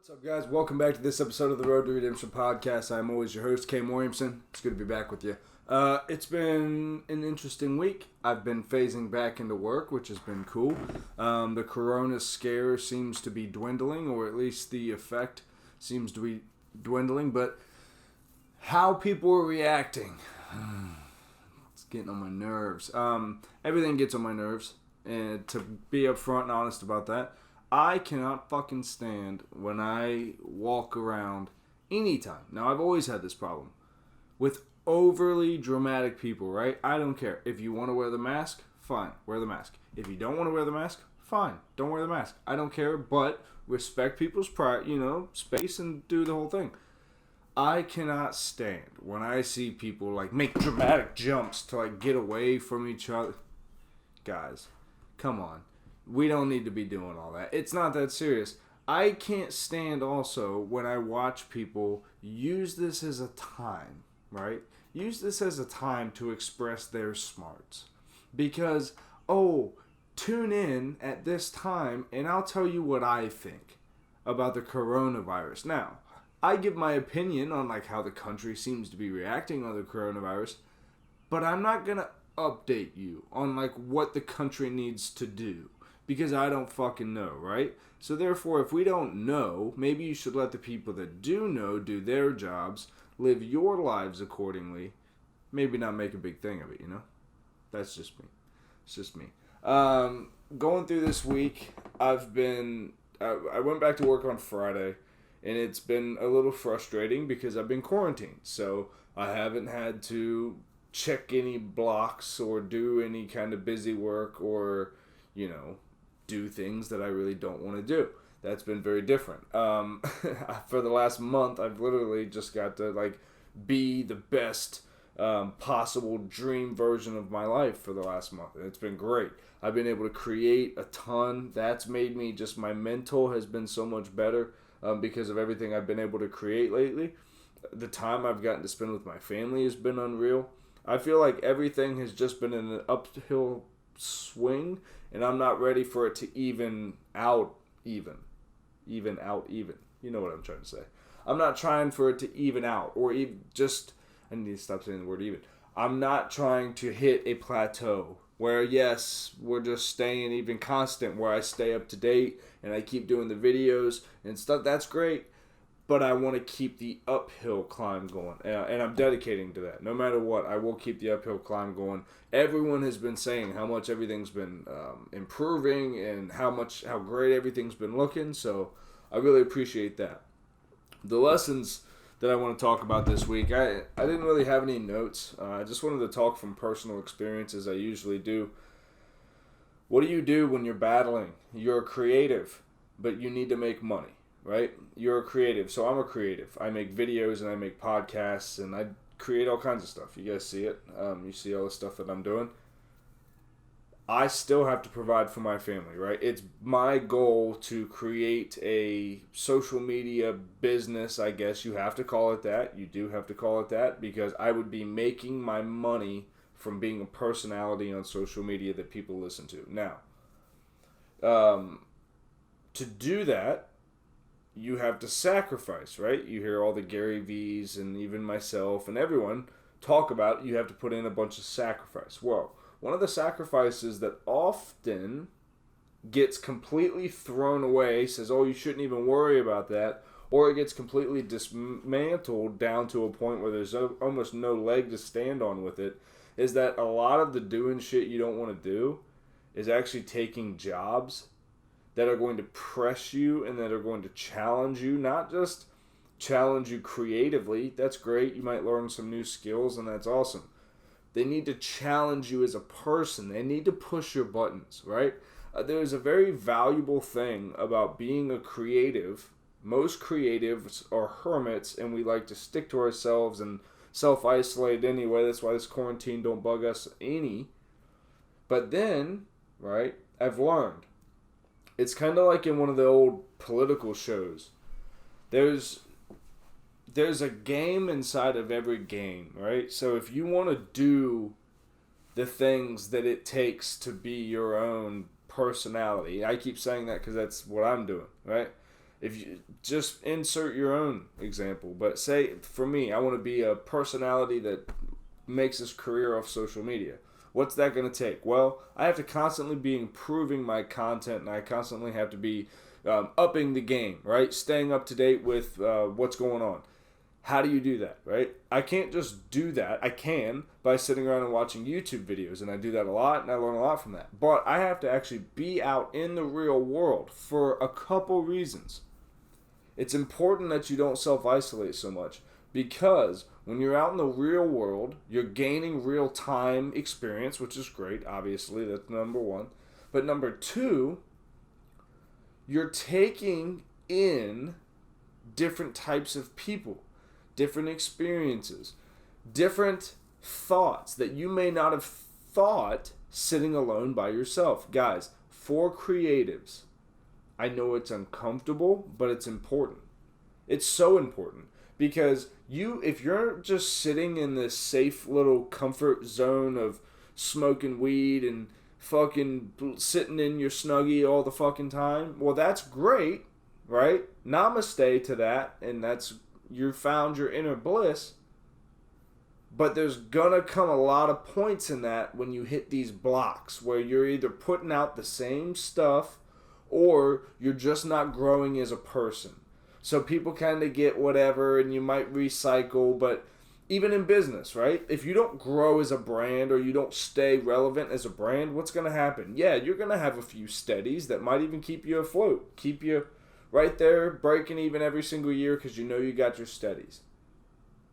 What's up, guys? Welcome back to this episode of the Road to Redemption podcast. I'm always your host, Williamson. It's good to be back with you. It's been an interesting week. I've been phasing back into work, which has been cool. The corona scare seems to be dwindling, or at least the effect seems to be dwindling, but how people are reacting, it's getting on my nerves. Everything gets on my nerves, and to be upfront and honest about that, I cannot fucking stand when I walk around anytime. Now, I've always had this problem with overly dramatic people, right? I don't care. If you want to wear the mask, fine, wear the mask. If you don't want to wear the mask, fine, don't wear the mask. I don't care, but respect people's pride, space, and do the whole thing. I cannot stand when I see people like make dramatic jumps to like get away from each other. Guys, come on. We don't need to be doing all that. It's not that serious. I can't stand also when I watch people use this as a time, right? Use this as a time to express their smarts. Because, tune in at this time and I'll tell you what I think about the coronavirus. Now, I give my opinion on like how the country seems to be reacting on the coronavirus, but I'm not going to update you on like what the country needs to do. Because I don't fucking know, right? So therefore, if we don't know, maybe you should let the people that do know do their jobs, live your lives accordingly, maybe not make a big thing of it, That's just me. It's just me. Going through this week, I went back to work on Friday, and it's been a little frustrating because I've been quarantined. So I haven't had to check any blocks or do any kind of busy work or, do things that I really don't want to do. That's been very different. For the last month, I've literally just got to be the best possible dream version of my life for the last month. And it's been great. I've been able to create a ton. That's made me my mental has been so much better because of everything I've been able to create lately. The time I've gotten to spend with my family has been unreal. I feel like everything has just been in an uphill swing, and I'm not ready for it to even out. You know what I'm trying to say. I'm not trying for it to even out, or even I need to stop saying the word even. I'm not trying to hit a plateau where, yes, we're just staying even constant, where I stay up to date and I keep doing the videos and stuff. That's great. But I want to keep the uphill climb going. And I'm dedicating to that. No matter what, I will keep the uphill climb going. Everyone has been saying how much everything's been improving and how great everything's been looking. So I really appreciate that. The lessons that I want to talk about this week, I didn't really have any notes. I just wanted to talk from personal experiences. I usually do. What do you do when you're battling? You're a creative, but you need to make money. Right? You're a creative. So I'm a creative. I make videos and I make podcasts and I create all kinds of stuff. You guys see it. You see all the stuff that I'm doing. I still have to provide for my family, right? It's my goal to create a social media business, I guess you have to call it that. You do have to call it that because I would be making my money from being a personality on social media that people listen to. Now, to do that, you have to sacrifice, right? You hear all the Gary V's and even myself and everyone talk about you have to put in a bunch of sacrifice. Well, one of the sacrifices that often gets completely thrown away, says, you shouldn't even worry about that, or it gets completely dismantled down to a point where there's almost no leg to stand on with it, is that a lot of the doing shit you don't want to do is actually taking jobs that are going to press you and that are going to challenge you, not just challenge you creatively. That's great. You might learn some new skills, and that's awesome. They need to challenge you as a person. They need to push your buttons, right? There's a very valuable thing about being a creative. Most creatives are hermits, and we like to stick to ourselves and self-isolate anyway. That's why this quarantine don't bug us any. But then, right, I've learned. It's kind of like in one of the old political shows. There's a game inside of every game, right? So if you want to do the things that it takes to be your own personality, I keep saying that because that's what I'm doing, right? If you just insert your own example, but say for me, I want to be a personality that makes his career off social media. What's that going to take? Well, I have to constantly be improving my content, and I constantly have to be upping the game, right? Staying up to date with what's going on. How do you do that, right? I can't just do that. I can by sitting around and watching YouTube videos, and I do that a lot, and I learn a lot from that. But I have to actually be out in the real world for a couple reasons. It's important that you don't self-isolate so much, because when you're out in the real world, you're gaining real-time experience, which is great, obviously. That's number one. But number two, you're taking in different types of people, different experiences, different thoughts that you may not have thought sitting alone by yourself. Guys, for creatives, I know it's uncomfortable, but it's important. It's so important because if you're just sitting in this safe little comfort zone of smoking weed and fucking sitting in your Snuggie all the fucking time, well, that's great, right? Namaste to that, and that's you found your inner bliss. But there's gonna come a lot of points in that when you hit these blocks where you're either putting out the same stuff or you're just not growing as a person. So people kind of get whatever and you might recycle, but even in business, right? If you don't grow as a brand or you don't stay relevant as a brand, what's going to happen? Yeah, you're going to have a few steadies that might even keep you afloat, keep you right there breaking even every single year because you know you got your steadies.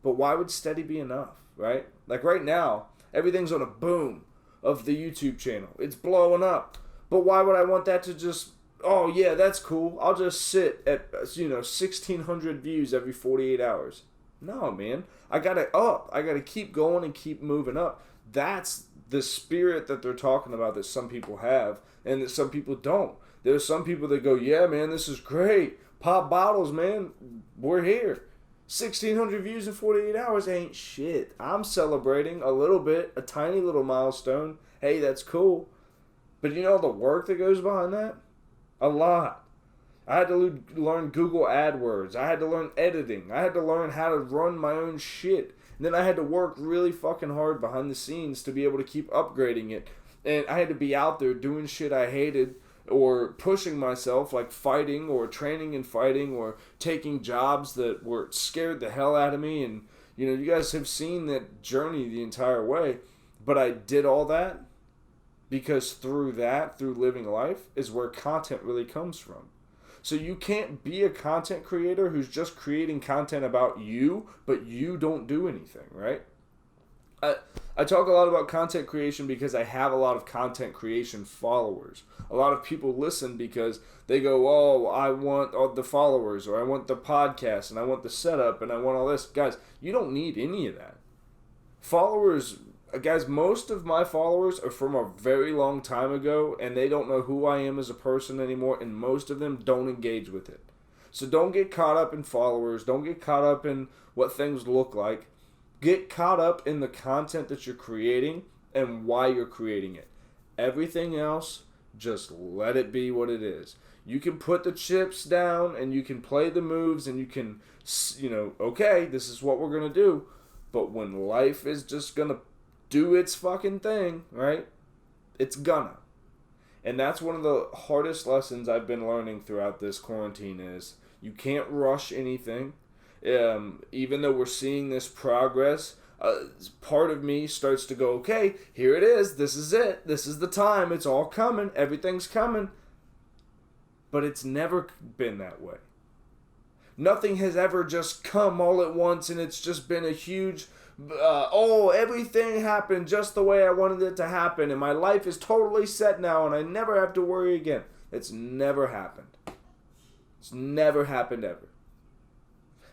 But why would steady be enough, right? Like right now, everything's on a boom of the YouTube channel. It's blowing up. But why would I want that to just, oh yeah, that's cool. I'll just sit at, 1,600 views every 48 hours. No, man. I gotta up. I gotta keep going and keep moving up. That's the spirit that they're talking about that some people have and that some people don't. There's some people that go, yeah, man, this is great. Pop bottles, man. We're here. 1,600 views in 48 hours ain't shit. I'm celebrating a little bit, a tiny little milestone. Hey, that's cool. But you know the work that goes behind that? A lot. I had to learn Google AdWords. I had to learn editing. I had to learn how to run my own shit. And then I had to work really fucking hard behind the scenes to be able to keep upgrading it. And I had to be out there doing shit I hated or pushing myself, like fighting or training and fighting or taking jobs that were scared the hell out of me. And, you guys have seen that journey the entire way. But I did all that because through living life, is where content really comes from. So you can't be a content creator who's just creating content about you, but you don't do anything, right? I talk a lot about content creation because I have a lot of content creation followers. A lot of people listen because they go, oh, I want all the followers, or I want the podcast, and I want the setup, and I want all this. Guys, you don't need any of that. Followers, guys, most of my followers are from a very long time ago, and they don't know who I am as a person anymore, and most of them don't engage with it. So don't get caught up in followers. Don't get caught up in what things look like. Get caught up in the content that you're creating and why you're creating it. Everything else, just let it be what it is. You can put the chips down and you can play the moves and you can, okay, this is what we're going to do. But when life is just going to do its fucking thing, right? It's gonna. And that's one of the hardest lessons I've been learning throughout this quarantine is you can't rush anything. Even though we're seeing this progress, part of me starts to go, okay, here it is. This is it. This is the time. It's all coming. Everything's coming. But it's never been that way. Nothing has ever just come all at once and it's just been a huge, everything happened just the way I wanted it to happen and my life is totally set now and I never have to worry again. It's never happened. It's never happened ever.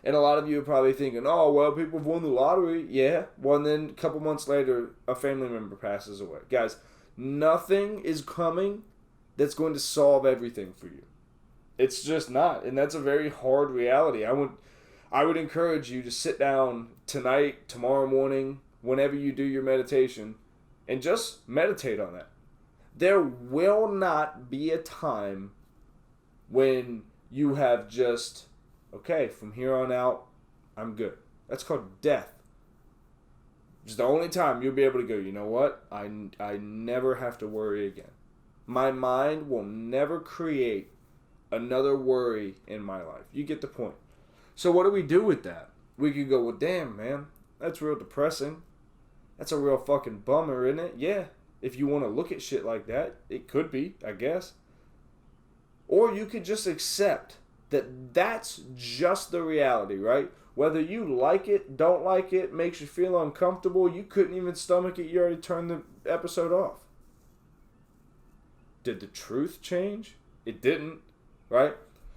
And a lot of you are probably thinking, oh, well, people have won the lottery. Yeah. Well, and then a couple months later, a family member passes away. Guys, nothing is coming that's going to solve everything for you. It's just not. And that's a very hard reality. I would encourage you to sit down tonight, tomorrow morning, whenever you do your meditation, and just meditate on that. There will not be a time when you have just, okay, from here on out, I'm good. That's called death. It's the only time you'll be able to go, you know what? I never have to worry again. My mind will never create another worry in my life. You get the point. So what do we do with that? We could go, well, damn, man, that's real depressing. That's a real fucking bummer, isn't it? Yeah, if you want to look at shit like that, it could be, I guess. Or you could just accept that that's just the reality, right? Whether you like it, don't like it, makes you feel uncomfortable, you couldn't even stomach it, you already turned the episode off. Did the truth change? It didn't, right?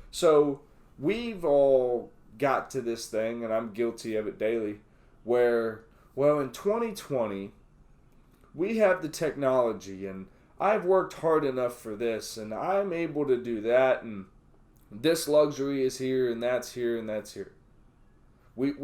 So we've all got to this thing, and I'm guilty of it daily, where, well, in 2020, we have the technology, and I've worked hard enough for this, and I'm able to do that, and this luxury is here, and that's here, and that's here. We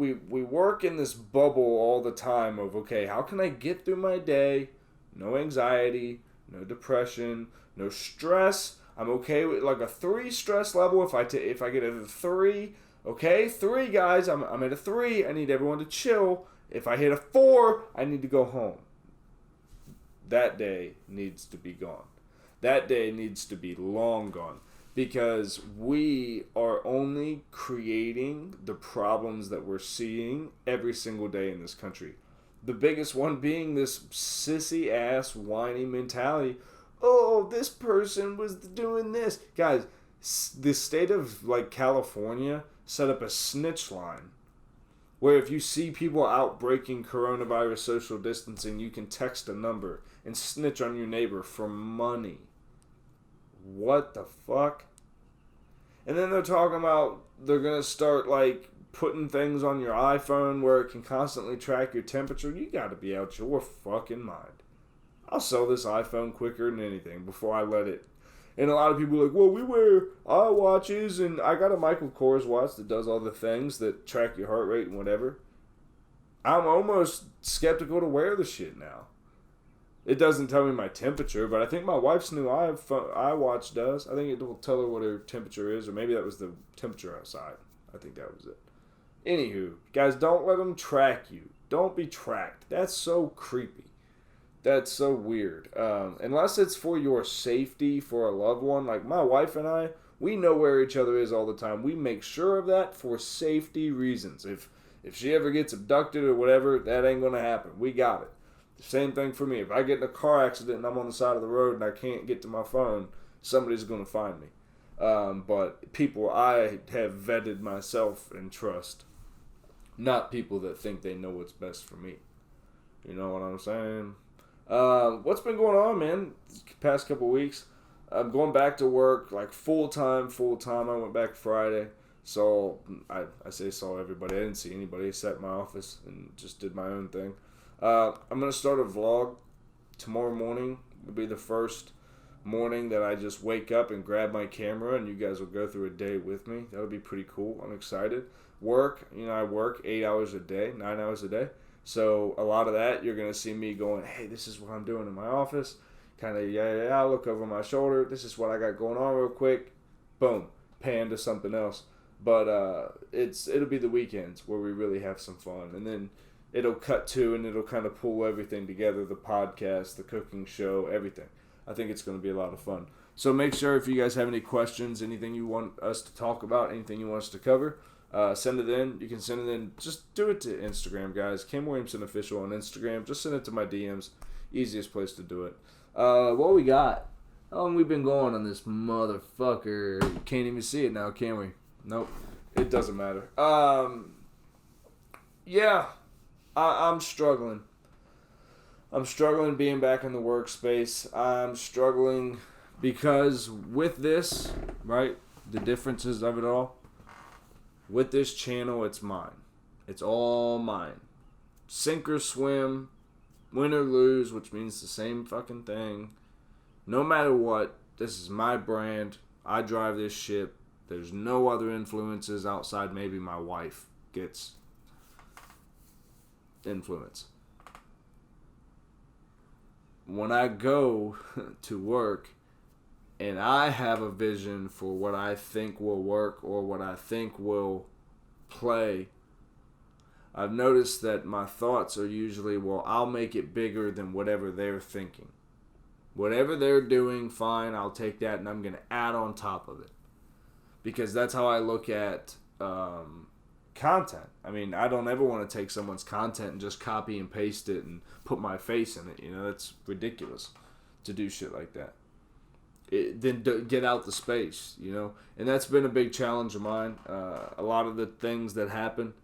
work in this bubble all the time of, okay, how can I get through my day? No anxiety, no depression, no stress. I'm okay with like a 3 stress level. If I get a 3, okay, 3 guys, I'm at a 3. I need everyone to chill. If I hit a 4, I need to go home. That day needs to be gone. That day needs to be long gone. Because we are only creating the problems that we're seeing every single day in this country. The biggest one being this sissy-ass, whiny mentality. Oh, this person was doing this. Guys, the state of like California set up a snitch line where if you see people out breaking coronavirus social distancing, you can text a number and snitch on your neighbor for money. What the fuck? And then they're talking about they're going to start like putting things on your iPhone where it can constantly track your temperature. You got to be out your fucking mind. I'll sell this iPhone quicker than anything before I let it. And a lot of people are like, well, we wear iWatches, and I got a Michael Kors watch that does all the things that track your heart rate and whatever. I'm almost skeptical to wear the shit now. It doesn't tell me my temperature, but I think my wife's new iWatch does. I think it will tell her what her temperature is, or maybe that was the temperature outside. I think that was it. Anywho, guys, don't let them track you. Don't be tracked. That's so creepy. That's so weird. Unless it's for your safety, for a loved one. Like my wife and I, we know where each other is all the time. We make sure of that for safety reasons. If she ever gets abducted or whatever, that ain't going to happen. We got it. Same thing for me. If I get in a car accident and I'm on the side of the road and I can't get to my phone, somebody's going to find me. But people I have vetted myself and trust. Not people that think they know what's best for me. You know what I'm saying? What's been going on, man? These past couple weeks. I'm going back to work, like full time. I went back Friday. So, I saw everybody. I didn't see anybody. I sat in my office and just did my own thing. I'm going to start a vlog tomorrow morning. It'll be the first morning that I just wake up and grab my camera and you guys will go through a day with me. That'll be pretty cool. I'm excited. Work, I work 8 hours a day, 9 hours a day. So a lot of that, you're going to see me going, hey, this is what I'm doing in my office. Kind of, yeah, look over my shoulder. This is what I got going on real quick. Boom, pan to something else. But it'll be the weekends where we really have some fun. And then it'll cut to and it'll kind of pull everything together, the podcast, the cooking show, everything. I think it's going to be a lot of fun. So make sure if you guys have any questions, anything you want us to talk about, anything you want us to cover, send it in. You can send it in. Just do it to Instagram, guys. Cam Williamson Official on Instagram. Just send it to my DMs. Easiest place to do it. What we got? How long we been going on this motherfucker? Can't even see it now, can we? Nope. It doesn't matter. Yeah. I'm struggling. I'm struggling being back in the workspace. I'm struggling because with this, right, the differences of it all, with this channel, it's mine. It's all mine. Sink or swim, win or lose, which means the same fucking thing. No matter what, this is my brand. I drive this ship. There's no other influences outside maybe my wife gets influence. When I go to work, and I have a vision for what I think will work or what I think will play, I've noticed that my thoughts are usually, well, I'll make it bigger than whatever they're thinking. Whatever they're doing, fine, I'll take that and I'm going to add on top of it. Because that's how I look at content. I mean, I don't ever want to take someone's content and just copy and paste it and put my face in it. You know, that's ridiculous to do shit like that. Then get out the space, you know. And that's been a big challenge of mine. A lot of the things that happen,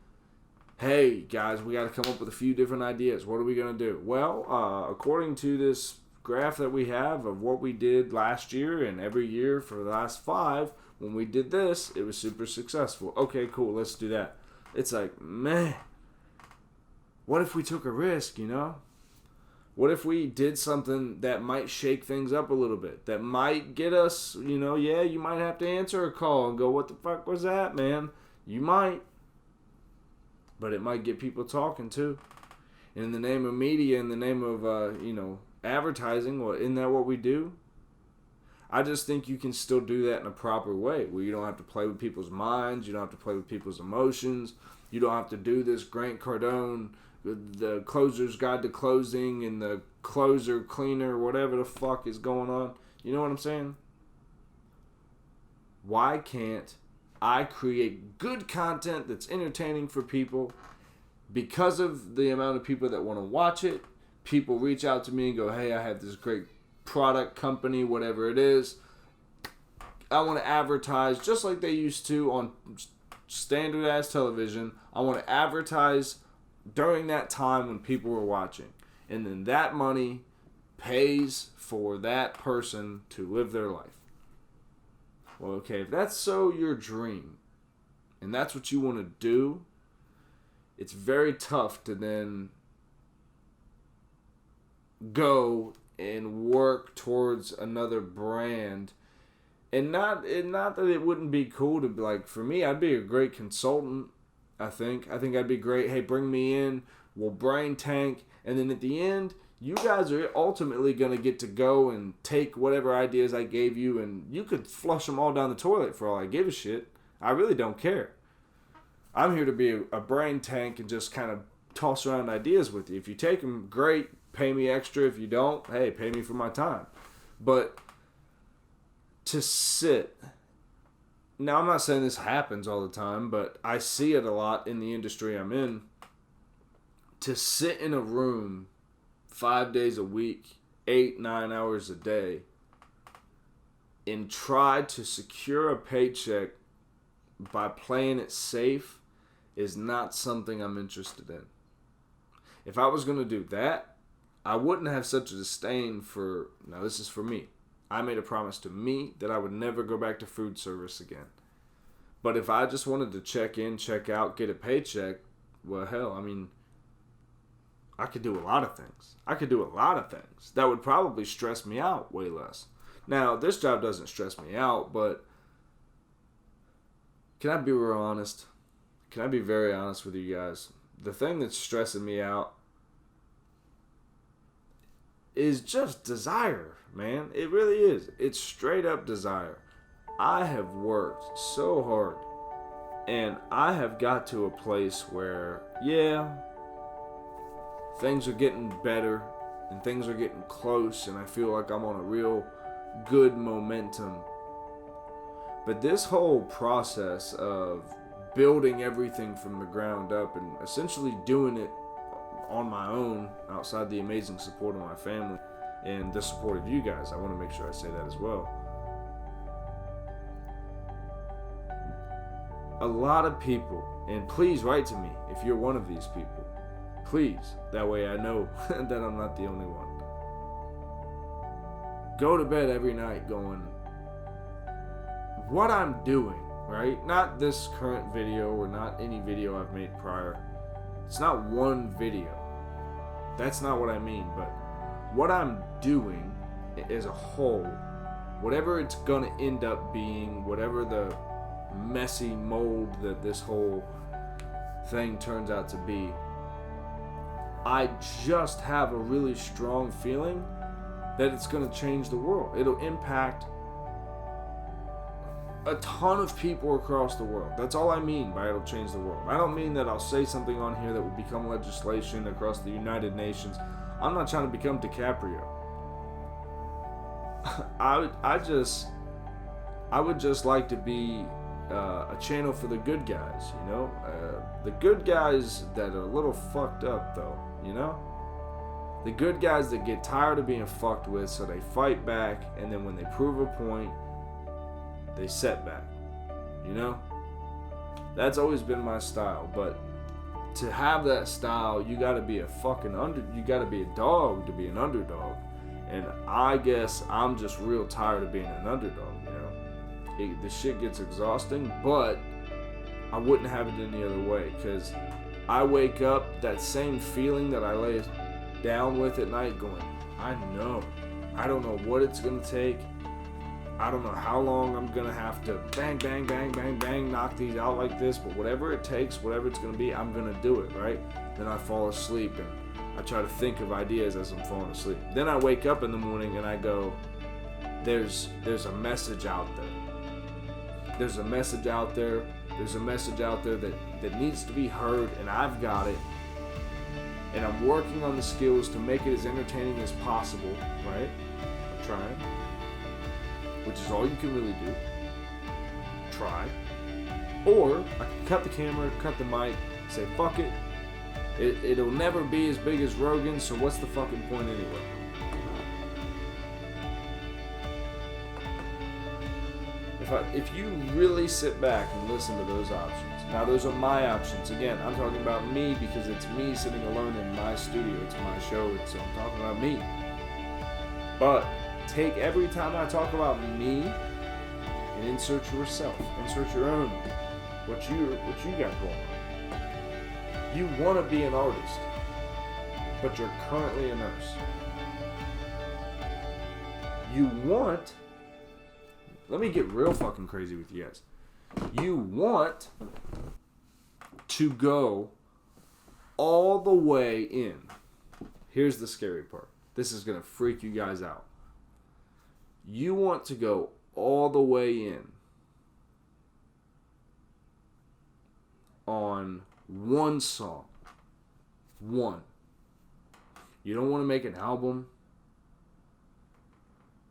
hey, guys, we got to come up with a few different ideas. What are we going to do? Well, according to this graph that we have of what we did last year and every year for the last 5, when we did this, it was super successful. Okay, cool, let's do that. It's like, man, what if we took a risk, you know? What if we did something that might shake things up a little bit? That might get us, you know, yeah, you might have to answer a call and go, what the fuck was that, man? You might. But it might get people talking, too. And in the name of media, in the name of, advertising, well, isn't that what we do? I just think you can still do that in a proper way, where you don't have to play with people's minds, you don't have to play with people's emotions, you don't have to do this Grant Cardone, the closer's guide to closing, and the closer cleaner, whatever the fuck is going on. You know what I'm saying? Why can't I create good content that's entertaining for people? Because of the amount of people that want to watch it, people reach out to me and go, hey, I have this great product, company, whatever it is. I want to advertise just like they used to on standard ass television. I want to advertise during that time when people were watching. And then that money pays for that person to live their life. Well, okay, if that's so your dream, and that's what you want to do, it's very tough to then go and work towards another brand. And not that it wouldn't be cool to be like, for me, I'd be a great consultant, I think I'd be great. Hey, bring me in, we'll brain tank, and then at the end, you guys are ultimately going to get to go and take whatever ideas I gave you, and you could flush them all down the toilet for all I give a shit. I really don't care. I'm here to be a brain tank and just kind of toss around ideas with you. If you take them, great. Pay me extra. If you don't, hey, pay me for my time. But to sit, now I'm not saying this happens all the time, but I see it a lot in the industry I'm in. To sit in a room 5 days a week, 8-9 hours a day, and try to secure a paycheck by playing it safe is not something I'm interested in. If I was going to do that, I wouldn't have such a disdain for, now this is for me. I made a promise to me that I would never go back to food service again. But if I just wanted to check in, check out, get a paycheck, well, hell, I mean, I could do a lot of things. That would probably stress me out way less. Now, this job doesn't stress me out, but can I be real honest? Can I be very honest with you guys? The thing that's stressing me out is just desire, man. It really is. It's straight up desire. I have worked so hard, and I have got to a place where, yeah, things are getting better, and things are getting close, and I feel like I'm on a real good momentum. But this whole process of building everything from the ground up and essentially doing it on my own, outside the amazing support of my family and the support of you guys, I want to make sure I say that as well. A lot of people, and please write to me if you're one of these people, please, that way I know that I'm not the only one. Go to bed every night going, what I'm doing, right? Not this current video or not any video I've made prior. It's not one video. That's not what I mean, but what I'm doing as a whole, whatever it's gonna end up being, whatever the messy mold that this whole thing turns out to be, I just have a really strong feeling that it's gonna change the world. It'll impact a ton of people across the world. That's all I mean by it'll change the world. I don't mean that I'll say something on here that will become legislation across the United Nations. I'm not trying to become DiCaprio. I would just like to be a channel for the good guys, you know? The good guys that are a little fucked up, though, you know? The good guys that get tired of being fucked with, so they fight back, and then when they prove a point, they set back, you know? That's always been my style, but to have that style, you gotta be a fucking you gotta be a dog to be an underdog. And I guess I'm just real tired of being an underdog, you know? The shit gets exhausting, but I wouldn't have it any other way, because I wake up, that same feeling that I lay down with at night going, I don't know what it's gonna take. I don't know how long I'm gonna have to bang, bang, bang, bang, bang, knock these out like this, but whatever it takes, whatever it's gonna be, I'm gonna do it, right? Then I fall asleep and I try to think of ideas as I'm falling asleep. Then I wake up in the morning and I go, there's a message out there. There's a message out there. There's a message out there that needs to be heard, and I've got it. And I'm working on the skills to make it as entertaining as possible, right? I'm trying. Which is all you can really do. Try. Or I can cut the camera, cut the mic, say fuck it. It'll never be as big as Rogan, so what's the fucking point anyway? If you really sit back and listen to those options, now those are my options. Again, I'm talking about me because it's me sitting alone in my studio. It's my show, so I'm talking about me. But take every time I talk about me and insert yourself, insert your own, what you got going on. You want to be an artist, but you're currently a nurse. Let me get real fucking crazy with you guys. You want to go all the way in. Here's the scary part. This is going to freak you guys out. You want to go all the way in on one song. One. You don't want to make an album.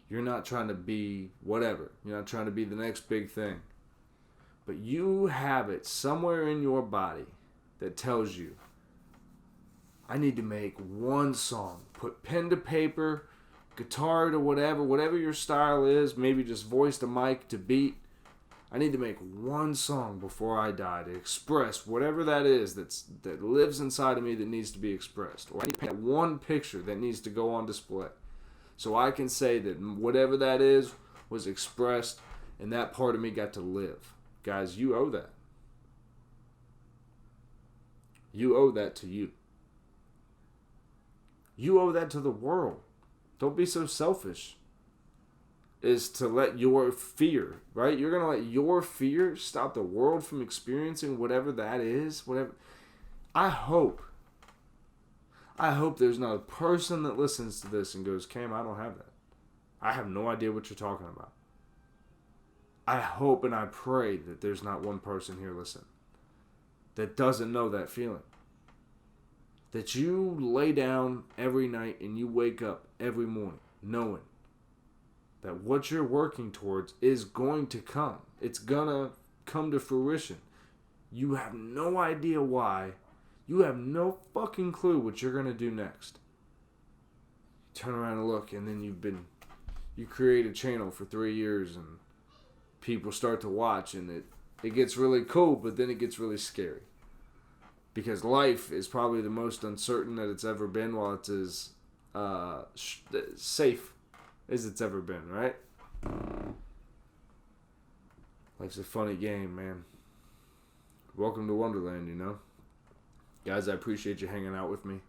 You're not trying to be whatever. You're not trying to be the next big thing. But you have it somewhere in your body that tells you, I need to make one song. Put pen to paper, guitar to whatever your style is, maybe just voice to mic to beat. I need to make one song before I die to express whatever that is that lives inside of me that needs to be expressed. Or I need to paint one picture that needs to go on display. So I can say that whatever that is was expressed and that part of me got to live. Guys, you owe that. You owe that to you. You owe that to the world. Don't be so selfish. Is to let your fear, right? You're going to let your fear stop the world from experiencing whatever that is. I hope there's not a person that listens to this and goes, Cam, I don't have that. I have no idea what you're talking about. I hope and I pray that there's not one person here listening that doesn't know that feeling. That you lay down every night and you wake up every morning knowing that what you're working towards is going to come. It's gonna come to fruition. You have no idea why. You have no fucking clue what you're gonna do next. Turn around and look, and then you create a channel for 3 years and people start to watch, and it gets really cool, but then it gets really scary. Because life is probably the most uncertain that it's ever been, while it's as safe as it's ever been, right? Life's a funny game, man. Welcome to Wonderland, you know? Guys, I appreciate you hanging out with me.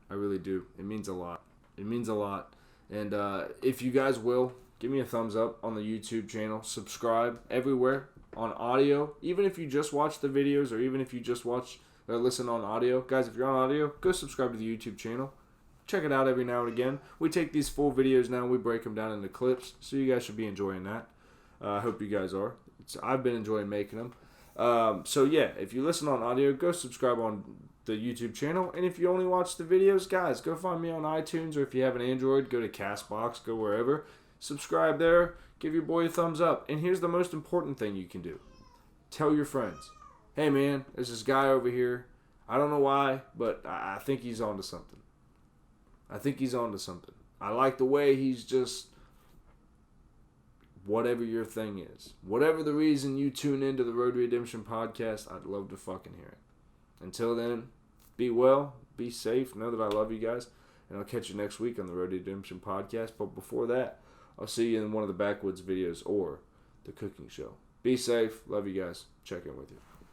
I really do. It means a lot. It means a lot. And if you guys will, give me a thumbs up on the YouTube channel. Subscribe everywhere on audio. Even if you just watch the videos, or even if you just watch or listen on audio. Guys, if you're on audio, go subscribe to the YouTube channel. Check it out every now and again. We take these full videos now and we break them down into clips, so you guys should be enjoying that. I hope you guys are. I've been enjoying making them. So yeah, if you listen on audio, go subscribe on the YouTube channel. And if you only watch the videos, guys, go find me on iTunes, or if you have an Android, go to Castbox, go wherever. Subscribe there. Give your boy a thumbs up. And here's the most important thing you can do. Tell your friends. Hey, man, there's this guy over here. I don't know why, but I think he's onto something. I like the way he's just... Whatever your thing is. Whatever the reason you tune into the Road to Redemption podcast, I'd love to fucking hear it. Until then, be well, be safe, know that I love you guys, and I'll catch you next week on the Road to Redemption podcast. But before that, I'll see you in one of the Backwoods videos or the cooking show. Be safe, love you guys, check in with you.